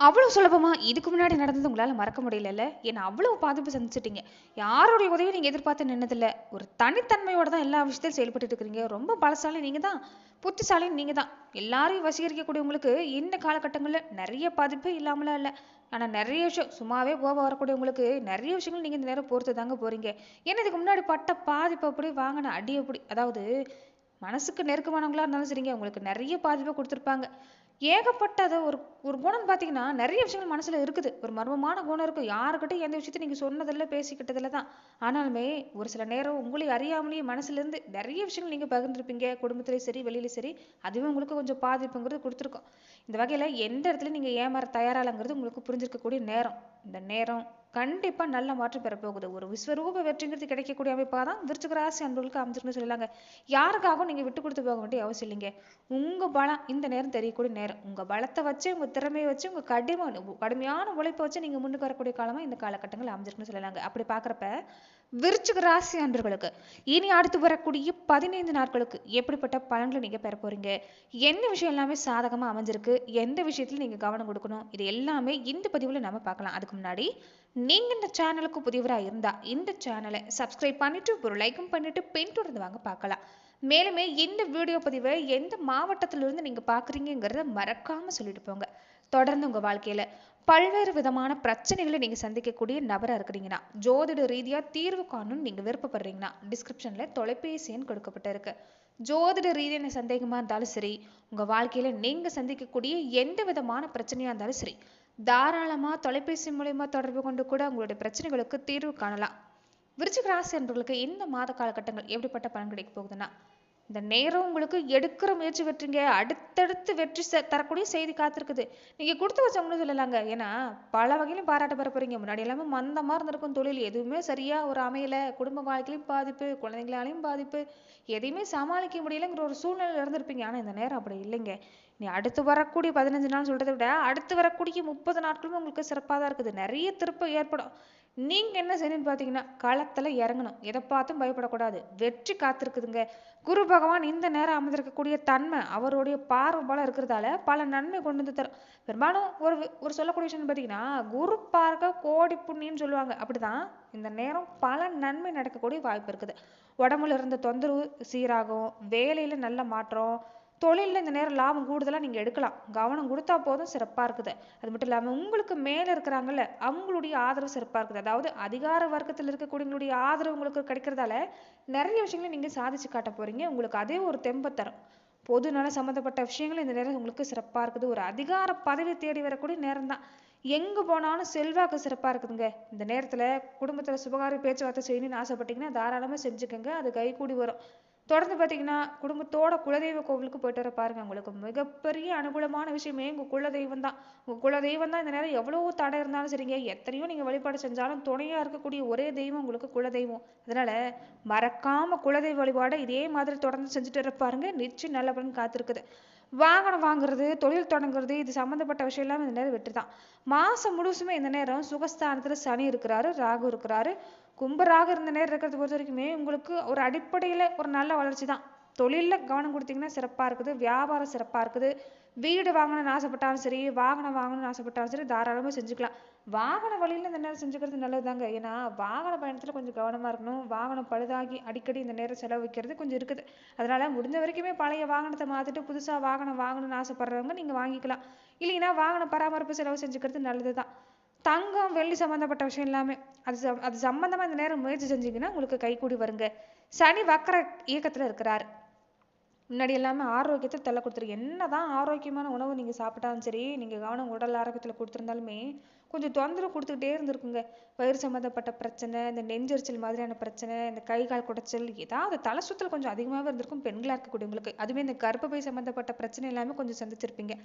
அவ்வளவு சுலபமா இதுக்கு முன்னாடி நடந்தது உங்களால மறக்க முடியலல்ல? ஏன்னா அவ்வளவு பாதிப்பு சந்திச்சிட்டீங்க. யாருடைய உதவியும் நீங்க எதிர்பார்த்து நின்னதில்ல. ஒரு தனித்தன்மையோட தான் எல்லா விஷயத்திலும் செயல்பட்டுட்டு இருக்கிறீங்க. ரொம்ப பலசாலி நீங்க தான். புத்திசாலியும் நீங்க தான். எல்லாரையும் வசீகரிக்கக்கூடிய உங்களுக்கு இந்த காலகட்டங்கள்ல நிறைய பாதிப்பு இல்லாமலாம் இல்ல. ஆனா நிறைய விஷயம் சும்மாவே கோபம் வரக்கூடிய உங்களுக்கு நிறைய விஷயங்கள் நீங்க இந்த நேரம் பொறுத்து தாங்க போறீங்க. ஏன்னா இதுக்கு முன்னாடி பட்ட பாதிப்பு அப்படி வாங்கின அடி அப்படி. அதாவது மனசுக்கு நெருக்கமானவங்களா இருந்தாலும் சரிங்க, உங்களுக்கு நிறைய பாதிப்பை கொடுத்துருப்பாங்க. ஏகப்பட்டது ஒரு ஒரு குணம்னு பார்த்தீங்கன்னா, நிறைய விஷயங்கள் மனசுல இருக்குது. ஒரு மர்மமான குணம் இருக்கும். யாருக்கிட்டயும் எந்த விஷயத்தையும் நீங்க சொன்னதில்ல, பேசிக்கிட்டதில்ல தான். ஆனாலுமே ஒரு சில நேரம் உங்களை அறியாமலேயே மனசுலேருந்து நிறைய விஷயங்கள் நீங்க பகிர்ந்திருப்பீங்க. குடும்பத்திலயும் சரி, வெளியிலயும் சரி. அதுவே உங்களுக்கு கொஞ்சம் பாதிப்புங்கிறது கொடுத்துருக்கும். இந்த வகையில எந்த இடத்துலயும் நீங்க ஏமாற தயாரா இல்லைங்கிறது உங்களுக்கு புரிஞ்சிருக்கக்கூடிய நேரம். இந்த நேரம் கண்டிப்பா நல்ல மாற்றம் பெறப்போகுது. ஒரு விஸ்வரூப வெற்றிங்கிறது கிடைக்கக்கூடிய அமைப்பா தான் விருச்சிக ராசி அன்பர்களுக்கு அமைஞ்சிருக்குன்னு சொல்லலாங்க. யாருக்காகவும் நீங்க விட்டு கொடுத்து போக வேண்டிய அவசியம் இல்லைங்க. உங்க பலம் இந்த நேரம் தெரியக்கூடிய நேரம். உங்க பலத்தை வச்சு, உங்க திறமையை வச்சு, உங்க கடுமையான உழைப்பை வச்சு நீங்க முன்னுக்கு வரக்கூடிய காலமா இந்த காலகட்டங்கள் அமைஞ்சிருக்குன்னு சொல்லலாங்க. அப்படி பாக்குறப்ப விருச்சிக ராசி அன்பர்களுக்கு இனி அடுத்து வரக்கூடிய 15 நாட்களுக்கு எப்படிப்பட்ட பலன்களை நீங்க பெற போறீங்க? என்ன விஷயம் எல்லாமே சாதகமா அமைஞ்சிருக்கு? எந்த விஷயத்துல நீங்க கவனம் கொடுக்கணும்? இது எல்லாமே இந்த பதிவுல நம்ம பார்க்கலாம். அதுக்கு முன்னாடி நீங்க இந்த சேனலுக்கு புதியவரா இருந்தா இந்த சேனலை சப்ஸ்கிரைப் பண்ணிட்டு ஒரு லைக்கும் பண்ணிட்டு பின்தொடர்ந்து வாங்க பார்க்கலாம். மேலுமே இந்த வீடியோ பதிவை எந்த மாவட்டத்திலிருந்து நீங்க பாக்குறீங்கிறத மறக்காம சொல்லிட்டு போங்க. தொடர்ந்து உங்க வாழ்க்கையில பல்வேறு விதமான பிரச்சனைகளை நீங்க சந்திக்கக்கூடிய நபரா இருக்கிறீங்கன்னா, ஜோதிட ரீதியா தீர்வு காணணும்னு நீங்க விருப்பப்படுறீங்கன்னா டிஸ்கிரிப்ஷன்ல தொலைபேசி எண் கொடுக்கப்பட்டிருக்கு. ஜோதிட ரீதியான சந்தேகமா இருந்தாலும் சரி, உங்க வாழ்க்கையில நீங்க சந்திக்கக்கூடிய எந்த விதமான பிரச்சனையா இருந்தாலும் சரி, தாராளமா தொலைபேசி மூலமா தொடர்பு கொண்டு கூட உங்களுடைய பிரச்சனைகளுக்கு தீர்வு காணலாம். விருச்சிக ராசி என்பவர்களுக்கு இந்த மாத காலகட்டங்கள் எப்படிப்பட்ட பலன் கிடைக்க போகுதுன்னா, இந்த நேரம் உங்களுக்கு எடுக்கிற முயற்சி வெற்றிங்க. அடுத்தடுத்து வெற்றி தரக்கூடிய செய்தி காத்திருக்குது. நீங்க கொடுத்து வச்சவங்கன்னு சொல்லலாங்க. ஏன்னா பல வகையிலும் பாராட்ட பெற போறீங்க. முன்னாடி எல்லாமே மந்தமா இருந்திருக்கும் தொழில். எதுவுமே சரியா ஒரு அமையல. குடும்ப வாழ்க்கையிலும் பாதிப்பு, குழந்தைங்களாலையும் பாதிப்பு. எதையுமே சமாளிக்க முடியலங்கிற ஒரு சூழ்நிலையில இருந்திருப்பீங்க. ஆனா இந்த நேரம் அப்படி இல்லைங்க. நீ அடுத்து வரக்கூடிய 15 நாள் சொல்றதை விட அடுத்து வரக்கூடிய 30 நாட்களும் உங்களுக்கு சிறப்பாக தான் இருக்குது. நிறைய திருப்பம் ஏற்படும். நீங்க என்ன செய்யணும்னு பாத்தீங்கன்னா களத்துல இறங்கணும். எதை பார்த்தும் பயப்படக்கூடாது. வெற்றி காத்திருக்குதுங்க. குரு பகவான் இந்த நேரம் அமைந்திருக்கக்கூடிய தன்மை அவருடைய பார்வை போல இருக்கிறதால பல நன்மை கொண்டு வந்து தரும். பெரும்பாலும் ஒரு சொல்லக்கூடிய விஷயம் பார்த்தீங்கன்னா, குரு பார்க்க கோடி புண்ணியம்னு சொல்லுவாங்க. அப்படிதான் இந்த நேரம் பல நன்மை நடக்கக்கூடிய வாய்ப்பு இருக்குது. உடம்புல இருந்த தொந்தரவு சீராகும், வேலையில நல்ல மாற்றம், தொழிலில் இந்த நேரம் லாபம் கூடுதலாக நீங்கள் எடுக்கலாம். கவனம் கொடுத்தா போதும் சிறப்பாக இருக்குது. அது மட்டும் இல்லாமல் உங்களுக்கு மேலே இருக்கிறாங்கல்ல அவங்களுடைய ஆதரவு சிறப்பாக இருக்குது. அதாவது அதிகார வர்க்கத்தில் இருக்கக்கூடியவங்களுடைய ஆதரவு உங்களுக்கு கிடைக்கிறதால நிறைய விஷயங்களை நீங்கள் சாதிச்சு காட்ட போறீங்க. உங்களுக்கு அதே ஒரு தெம்பை தரும். பொது நல சம்மந்தப்பட்ட விஷயங்கள் இந்த நேரம் உங்களுக்கு சிறப்பாக இருக்குது. ஒரு அதிகார பதவி தேடி வரக்கூடிய நேரம் தான். எங்க போனாலும் செல்வாக்கு சிறப்பா இருக்குதுங்க. இந்த நேரத்துல குடும்பத்துல சுபகாரிய பேச்சுவார்த்தை செய்யணும்னு ஆசைப்பட்டீங்கன்னா தாராளமா செஞ்சுக்கோங்க. அது கைகூடி வரும். தொடர்ந்து பார்த்தீங்கன்னா குடும்பத்தோட குலதெய்வ கோவிலுக்கு போயிட்டு வர பாருங்க. உங்களுக்கு மிகப்பெரிய அனுகூலமான விஷயமே உங்க குலதெய்வம் தான். உங்க குலதெய்வம் தான் இந்த நேரம் எவ்வளவோ தடை இருந்தாலும் சரிங்க, எத்தனையோ நீங்க வழிபாடு செஞ்சாலும் துணையா இருக்கக்கூடிய ஒரே தெய்வம் உங்களுக்கு குலதெய்வம். அதனால மறக்காம குலதெய்வ வழிபாடை இதே மாதிரி தொடர்ந்து செஞ்சுட்டு வர பாருங்க. நிச்சயம் நல்ல பலன் காத்திருக்குது. வாகனம் வாங்குறது, தொழில் தொடங்குறது, இது சம்பந்தப்பட்ட விஷயம் எல்லாமே இந்த நேரம் வெற்றி தான். மாசம் முழுசுமே இந்த நேரம் சுகஸ்தானத்துல சனி இருக்கிறாரு, ராகு இருக்கிறாரு. கும்பராக இருந்த நேரம் இருக்கிறது பொறுத்த வரைக்குமே உங்களுக்கு ஒரு அடிப்படையில ஒரு நல்ல வளர்ச்சி தான். தொழில்ல கவனம் கொடுத்தீங்கன்னா சிறப்பா இருக்குது. வியாபாரம் சிறப்பா இருக்குது. வீடு வாங்கணும்னு ஆசைப்பட்டாலும் சரி, வாகனம் வாங்கணும்னு ஆசைப்பட்டாலும் சரி, தாராளமா செஞ்சுக்கலாம். வாகன வழியில இந்த நேரம் செஞ்சுக்கிறது நல்லதுதாங்க. ஏன்னா வாகன பயணத்துல கொஞ்சம் கவனமா இருக்கணும். வாகனம் பழுதாகி அடிக்கடி இந்த நேரம் செலவு வைக்கிறது கொஞ்சம் இருக்குது. அதனால முடிஞ்ச வரைக்குமே பழைய வாகனத்தை மாத்திட்டு புதுசா வாகனம் வாங்கணும்னு ஆசைப்படுறவங்க நீங்க வாங்கிக்கலாம். இல்லைன்னா வாகன பராமரிப்பு செலவு செஞ்சுக்கிறது நல்லதுதான். தங்கம் வெள்ளி சம்பந்தப்பட்ட விஷயம் எல்லாமே அது சம்பந்தமா இந்த நேரம் முயற்சி செஞ்சீங்கன்னா உங்களுக்கு கைகூடி வருங்க. சனி வக்கர இயக்கத்துல இருக்கிறாரு. முன்னாடி எல்லாமே ஆரோக்கியத்தை தள்ள கொடுத்துரு. என்னதான் ஆரோக்கியமான உணவு நீங்க சாப்பிட்டாலும் சரி, நீங்க கவனம் உடல் ஆரோக்கியத்துல கொடுத்துருந்தாலுமே கொஞ்சம் தொந்தரவு கொடுத்துக்கிட்டே இருந்திருக்குங்க. வயிறு சம்மந்தப்பட்ட பிரச்சனை, இந்த நெஞ்செரிச்சல் மாதிரியான பிரச்சனை, இந்த கை கால் குடைச்சல், ஏதாவது தலை சுத்தல் கொஞ்சம் அதிகமாகவே இருந்திருக்கும் பெண்களா இருக்கக்கூடியவங்களுக்கு. அதுவே இந்த கர்ப்பப்பை சம்மந்தப்பட்ட பிரச்சனை எல்லாமே கொஞ்சம் சந்திச்சிருப்பீங்க.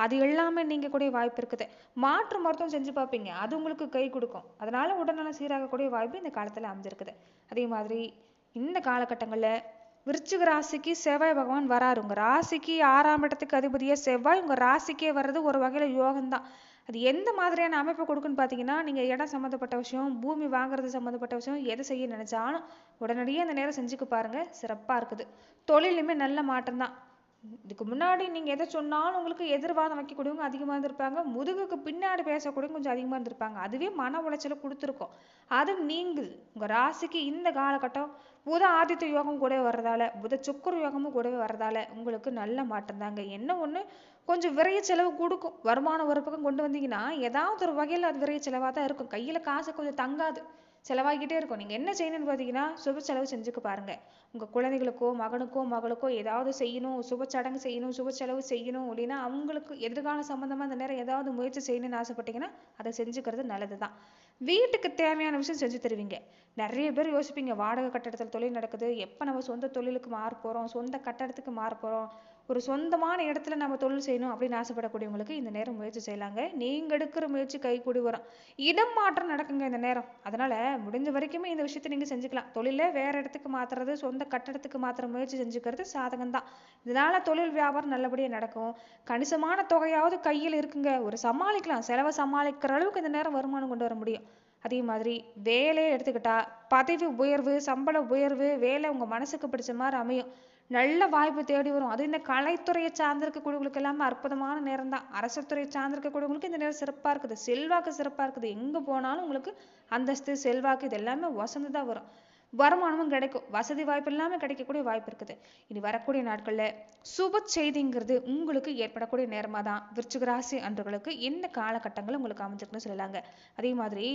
அது எல்லாமே நீங்க கூட வாய்ப்பு இருக்குது. மாற்று மருத்துவம் செஞ்சு பார்ப்பீங்க. அது உங்களுக்கு கை கொடுக்கும். அதனால உடல்நலம் சீராகக்கூடிய வாய்ப்பு இந்த காலத்துல அமைஞ்சிருக்குது. அதே மாதிரி இந்த காலகட்டங்கள்ல விருச்சிக ராசிக்கு செவ்வாய் பகவான் வராரு. உங்க ராசிக்கு 6ஆம் இடத்துக்கு அதிபதியா செவ்வாய் உங்க ராசிக்கே வர்றது ஒரு வகையில யோகம்தான். அது எந்த மாதிரியான அமைப்பு கொடுக்குன்னு பார்த்தீங்கன்னா, நீங்க இடம் சம்மந்தப்பட்ட விஷயம், பூமி வாங்குறது சம்மந்தப்பட்ட விஷயம், எதை செய்ய நினைச்சாலும் உடனடியே அந்த நேரம் செஞ்சுக்க பாருங்க. சிறப்பா இருக்குது. தொழிலுமே நல்ல மாற்றம் தான். இதுக்கு முன்னாடி நீங்க எதை சொன்னாலும் உங்களுக்கு எதிர்வாதம் வைக்கக்கூடியவங்க அதிகமா இருந்திருப்பாங்க. முதுகுக்கு பின்னாடி பேசக்கூடியவங்க கொஞ்சம் அதிகமா இருந்திருப்பாங்க. அதுவே மன உளைச்சலை கொடுத்துருக்கும். அது நீங்குது. உங்க ராசிக்கு இந்த காலகட்டம் புத ஆதித்ய யோகம் கூடவே வர்றதால, புத சுக்கிர யோகமும் கூடவே வர்றதால உங்களுக்கு நல்ல மாற்றம் தாங்க. என்ன ஒண்ணு, கொஞ்சம் விரைய செலவு கொடுக்கும். வருமானம் ஒரு பக்கம் கொண்டு வந்தீங்கன்னா ஏதாவது ஒரு வகையில அது விரைய செலவா தான் இருக்கும். கையில காசு கொஞ்சம் தங்காது, செலவாகிட்டே இருக்கும். நீங்க என்ன செய்யணும்னு பாத்தீங்கன்னா சுப செலவு செஞ்சுக்க பாருங்க. உங்க குழந்தைகளுக்கோ மகனுக்கோ மகளுக்கோ ஏதாவது செய்யணும், சுப சடங்கு செய்யணும், சுப செலவு செய்யணும் அப்படின்னா அவங்களுக்கு எதிர்கால சம்பந்தமா அந்த நேரம் ஏதாவது முயற்சி செய்யணும்னு ஆசைப்பட்டீங்கன்னா அதை செஞ்சுக்கிறது நல்லதுதான். வீட்டுக்கு தேவையான விஷயம் செஞ்சு தருவீங்க. நிறைய பேர் யோசிப்பீங்க, வாடகை கட்டடத்துல தொழில் நடக்குது, எப்ப நம்ம சொந்த தொழிலுக்கு மாற போறோம், சொந்த கட்டடத்துக்கு மாற போறோம், ஒரு சொந்தமான இடத்துல நம்ம தொழில் செய்யணும் அப்படின்னு ஆசைப்படக்கூடியவங்களுக்கு இந்த நேரம் முயற்சி செய்யலாங்க. நீங்க எடுக்கிற முயற்சி கை கூடி வரும். இடம் மாற்றம் நடக்குங்க இந்த நேரம். அதனால முடிஞ்ச வரைக்குமே இந்த விஷயத்தை நீங்க செஞ்சுக்கலாம். தொழில வேற இடத்துக்கு மாத்துறது, சொந்த கட்டடத்துக்கு மாத்துற முயற்சி செஞ்சுக்கிறது சாதகம் தான். இதனால தொழில் வியாபாரம் நல்லபடியா நடக்கும். கணிசமான தொகையாவது கையில் இருக்குங்க, ஒரு சமாளிக்கலாம். செலவை சமாளிக்கிற அளவுக்கு இந்த நேரம் வருமானம் கொண்டு வர முடியும். அதே மாதிரி வேலையை எடுத்துக்கிட்டா பதவி உயர்வு, சம்பள உயர்வு, வேலை உங்க மனசுக்கு பிடிச்ச மாதிரி அமையும். நல்ல வாய்ப்பு தேடி வரும். அது இந்த கலைத்துறையை சார்ந்திருக்கக்கூடியவங்களுக்கு எல்லாமே அற்புதமான நேரம் தான். அரசு துறையை சார்ந்திருக்கக்கூடியவங்களுக்கு இந்த நேரம் சிறப்பா இருக்குது. செல்வாக்கு சிறப்பா இருக்குது. எங்க போனாலும் உங்களுக்கு அந்தஸ்து, செல்வாக்கு இது எல்லாமே வசந்து தான் வரும். வருமானமும் கிடைக்கும். வசதி வாய்ப்பு எல்லாமே கிடைக்கக்கூடிய வாய்ப்பு இருக்குது. இனி வரக்கூடிய நாட்கள்ல சுப செய்திங்கிறது உங்களுக்கு ஏற்படக்கூடிய நேரமா தான் விருச்சிக ராசி அன்பர்களுக்கு இந்த காலகட்டங்கள் உங்களுக்கு அமைஞ்சிருக்குன்னு சொல்லலாங்க. அதே மாதிரி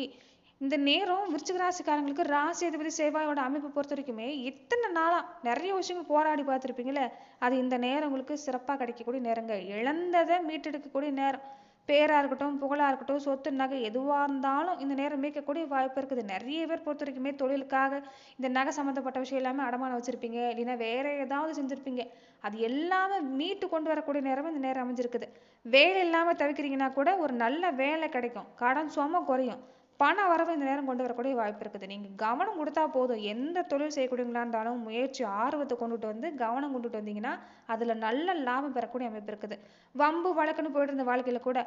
இந்த நேரம் விருச்சிக ராசிக்காரங்களுக்கு ராசி அதிபதி செவ்வாயோட அமைப்பு பொறுத்த வரைக்குமே இத்தனை நாளா நிறைய விஷயங்கள் போராடி பார்த்துருப்பீங்களே, அது இந்த நேரம் உங்களுக்கு சிறப்பா கிடைக்கக்கூடிய நேரங்க. இழந்ததை மீட்டெடுக்கக்கூடிய நேரம். பேரா இருக்கட்டும், புகழா இருக்கட்டும், சொத்து நகை எதுவா இருந்தாலும் இந்த நேரம் மீட்கக்கூடிய வாய்ப்பு இருக்குது. நிறைய பேர் பொறுத்த வரைக்குமே தொழிலுக்காக இந்த நகை சம்மந்தப்பட்ட விஷயம் எல்லாமே அடமானம் வச்சிருப்பீங்க, இல்லைன்னா வேற ஏதாவது செஞ்சிருப்பீங்க. அது எல்லாமே மீட்டு கொண்டு வரக்கூடிய நேரம் இந்த நேரம் அமைஞ்சிருக்குது. வேலை இல்லாம தவிக்கிறீங்கன்னா கூட ஒரு நல்ல வேலை கிடைக்கும். கடன் சுமை குறையும். பண வரவு இந்த நேரம் கொண்டு வரக்கூடிய வாய்ப்பு இருக்குது. நீங்க கவனம் கொடுத்தா போதும். எந்த தொழில் செய்யக்கூடியவங்களா இருந்தாலும் முயற்சி ஆர்வத்தை கொண்டுட்டு வந்து கவனம் கொண்டுட்டு வந்தீங்கன்னா அதுல நல்ல லாபம் பெறக்கூடிய அமைப்பு இருக்குது. வம்பு வழக்குன்னு போயிட்டு இருந்த வாழ்க்கையில கூட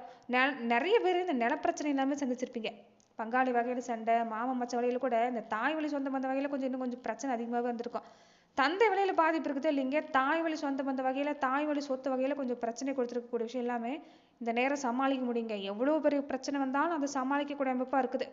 நிறைய பேர் இந்த நிலப்பிரச்சனை எல்லாமே சந்திச்சிருப்பீங்க. பங்காளி வகையில சண்டை, மாமன் மச்ச வகையில கூட இந்த தாய் வழி சொந்த பந்த வகையில இன்னும் கொஞ்சம் பிரச்சனை அதிகமாகவே இருந்திருக்கும். தந்தை வழியில பாதிப்பு இருக்குது இல்லைங்க, தாய் வழி சொந்த பந்த வகையில, தாய் வழி சொத்து வகையில கொஞ்சம் பிரச்சனை கொடுத்துருக்கக்கூடிய விஷயம் எல்லாமே இந்த நேரம் சமாளிக்க முடியுங்க. எவ்வளவு பெரிய பிரச்சனை வந்தாலும் அதை சமாளிக்கக்கூடிய அமைப்பா இருக்குது.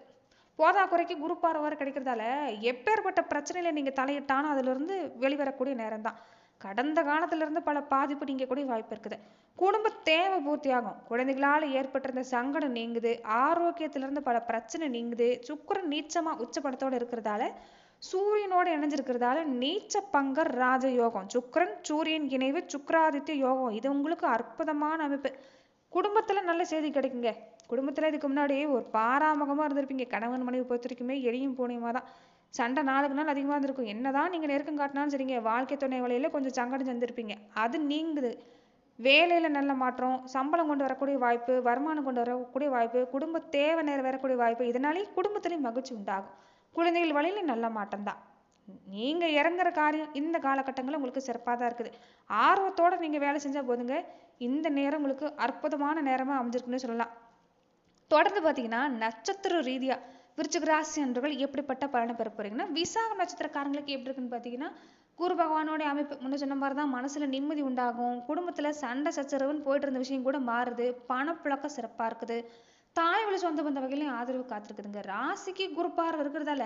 போதா குறைக்கு குரு பார்வை வர கிடைக்கிறதால எப்பேற்பட்ட பிரச்சனையில நீங்க தலையிட்டாலும் அதுல இருந்து வெளிவரக்கூடிய நேரம் தான். கடந்த காலத்துல இருந்து பல பாதிப்பு நீங்க கூட வாய்ப்பு இருக்குது. குடும்ப தேவை பூர்த்தி ஆகும். குழந்தைகளால ஏற்பட்டிருந்த சங்கடம் நீங்குது. ஆரோக்கியத்திலிருந்து பல பிரச்சனை நீங்குது. சுக்கிரன் நீச்சமா உச்சபலத்தோட இருக்கிறதால, சூரியனோட இணைஞ்சிருக்கிறதால நீச்ச பங்கர் ராஜ யோகம், சுக்கிரன் சூரியன் இணைவு, சுக்கிராதித்ய யோகம், இது உங்களுக்கு அற்புதமான அமைப்பு. குடும்பத்துல நல்ல செய்தி கிடைக்குங்க. குடும்பத்துல இதுக்கு முன்னாடி ஒரு பாராமுகமா இருந்திருப்பீங்க. கணவன் மனைவி பொறுத்த வரைக்குமே எளியும் பூனையுமா தான். சண்டை நாளுக்கு நாள் அதிகமா இருந்திருக்கும். என்னதான் நீங்க நெருக்கம் காட்டினாலும் சரிங்க, வாழ்க்கை துணை வழியில கொஞ்சம் சங்கடம் செஞ்சிருப்பீங்க. அது நீங்குது. வேலையில நல்ல மாற்றம், சம்பளம் கொண்டு வரக்கூடிய வாய்ப்பு, வருமானம் கொண்டு வரக்கூடிய வாய்ப்பு, குடும்ப தேவை நிறைவேறக்கூடிய வாய்ப்பு, இதனாலேயே குடும்பத்திலையும் மகிழ்ச்சி உண்டாகும். குழந்தைகள் வழியில நல்ல மாற்றம் தான். நீங்க இறங்குற காரியம் இந்த காலகட்டங்கள்ல உங்களுக்கு சிறப்பாக தான் இருக்குது. ஆர்வத்தோட நீங்க வேலை செஞ்சா போதுங்க. இந்த நேரம் உங்களுக்கு அற்புதமான நேரமா அமைஞ்சிருக்குன்னு சொல்லலாம். தொடர்ந்து பாத்தீங்கன்னா நட்சத்திர ரீதியா விருச்சிக ராசி அன்பர்கள் எப்படிப்பட்ட பலனை பெற போறீங்கன்னா, விசாகம் நட்சத்திரக்காரங்களுக்கு எப்படி இருக்குன்னு பாத்தீங்கன்னா, குரு பகவானோட அமைப்பு முன்ன சொன்ன மாதிரிதான். மனசுல நிம்மதி உண்டாகும். குடும்பத்துல சண்டை சச்சரவுன்னு போயிட்டு இருந்த விஷயம் கூட மாறுது. பணப்புழக்கம் சிறப்பா இருக்குது. தாய் வழி சொந்த பந்த வகையிலையும் ஆதரவு காத்திருக்குதுங்க. ராசிக்கு குரு பார்வை இருக்கிறதால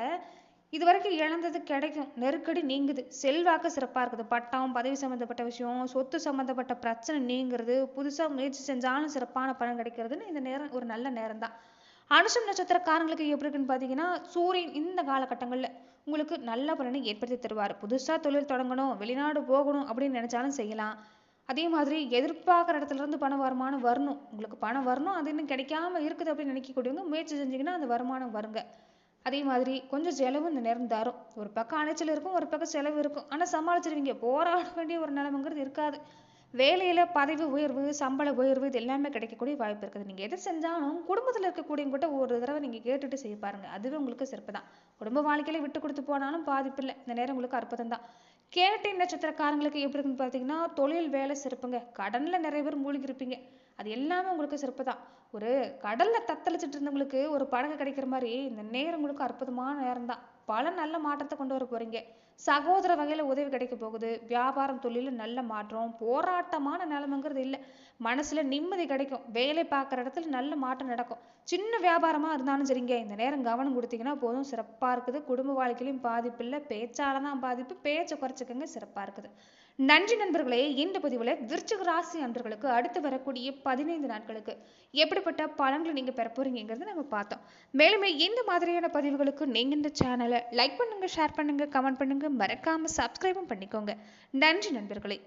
இது வரைக்கும் இழந்தது கிடைக்கும். நெருக்கடி நீங்குது. செல்வாக்கு சிறப்பா இருக்குது. பட்டம் பதவி சம்பந்தப்பட்ட விஷயம், சொத்து சம்பந்தப்பட்ட பிரச்சனை நீங்கிறது, புதுசா முயற்சி செஞ்சாலும் சிறப்பான பலன் கிடைக்கிறதுன்னு இந்த நேரம் ஒரு நல்ல நேரம் தான். அனுஷம் நட்சத்திரக்காரங்களுக்கு எப்படி இருக்குன்னு பாத்தீங்கன்னா, சூரியன் இந்த காலகட்டங்கள்ல உங்களுக்கு நல்ல பலனை ஏற்படுத்தி தருவார். புதுசா தொழில் தொடங்கணும், வெளிநாடு போகணும் அப்படின்னு நினைச்சாலும் செய்யலாம். அதே மாதிரி எதிர்பார்க்குற இடத்துல இருந்து பண வருமானம் வரணும். உங்களுக்கு பணம் வரணும், அது இன்னும் கிடைக்காம இருக்குது அப்படின்னு நினைக்கக்கூடியவங்க முயற்சி செஞ்சீங்கன்னா அந்த வருமானம் வருங்க. அதே மாதிரி கொஞ்சம் செலவு இந்த நேரம் தரும். ஒரு பக்கம் அலைச்சல் இருக்கும், ஒரு பக்கம் செலவு இருக்கும். ஆனா சமாளிச்சிருவீங்க. போராட வேண்டிய ஒரு நிலைமைங்கிறது இருக்காது. வேலையில பதவி உயர்வு, சம்பள உயர்வு இது எல்லாமே கிடைக்கக்கூடிய வாய்ப்பு இருக்குது. நீங்க எது செஞ்சாலும் குடும்பத்துல இருக்கக்கூடியவங்க கிட்ட ஒரு தடவை நீங்க கேட்டுட்டு செய்ய பாருங்க. அதுவே உங்களுக்கு சிறப்பு தான். குடும்ப வாழ்க்கையில விட்டு கொடுத்து போனாலும் பாதிப்பு இல்லை. இந்த நேரம் உங்களுக்கு அற்புதம் தான். கேட்டை நட்சத்திரக்காரங்களுக்கு எப்படி இருக்குன்னு பாத்தீங்கன்னா, தொழில் வேலை சிறப்புங்க. கடன்ல நிறைய பேர் மூழ்கி இருப்பீங்க. அது எல்லாமே உங்களுக்கு சிறப்பு தான். ஒரு கடல்ல தத்தளிச்சிட்டு இருந்தவங்களுக்கு ஒரு படகு கிடைக்கிற மாதிரி இந்த நேரம் உங்களுக்கு அற்புதமான நேரம் தான். பல நல்ல மாற்றத்தை கொண்டு வர போறீங்க. சகோதர வகையில உதவி கிடைக்க போகுது. வியாபாரம் தொழில நல்ல மாற்றம். போராட்டமான நிலைமைங்கிறது இல்லை. மனசுல நிம்மதி கிடைக்கும். வேலை பார்க்குற இடத்துல நல்ல மாற்றம் நடக்கும். சின்ன வியாபாரமா இருந்தாலும் சரிங்க, இந்த நேரம் கவனம் கொடுத்தீங்கன்னா போதும், சிறப்பா இருக்குது. குடும்ப வாழ்க்கையிலும் பாதிப்பு இல்லை, பேச்சால தான் பாதிப்பு. பேச்சை குறைச்சிக்கங்க, சிறப்பா இருக்குது. நன்றி நண்பர்களே. இந்த பதிவுல விருச்சிக ராசி அன்பர்களுக்கு அடுத்து வரக்கூடிய 15 நாட்களுக்கு எப்படிப்பட்ட பலன்களை நீங்க பெற போறீங்கிறத நம்ம பார்த்தோம். மேலுமே இந்த மாதிரியான பதிவுகளுக்கு நீங்க இந்த சேனலை லைக் பண்ணுங்க, ஷேர் பண்ணுங்க, கமெண்ட் பண்ணுங்க, மறக்காம சப்ஸ்கிரைபும் பண்ணிக்கோங்க. நன்றி நண்பர்களே.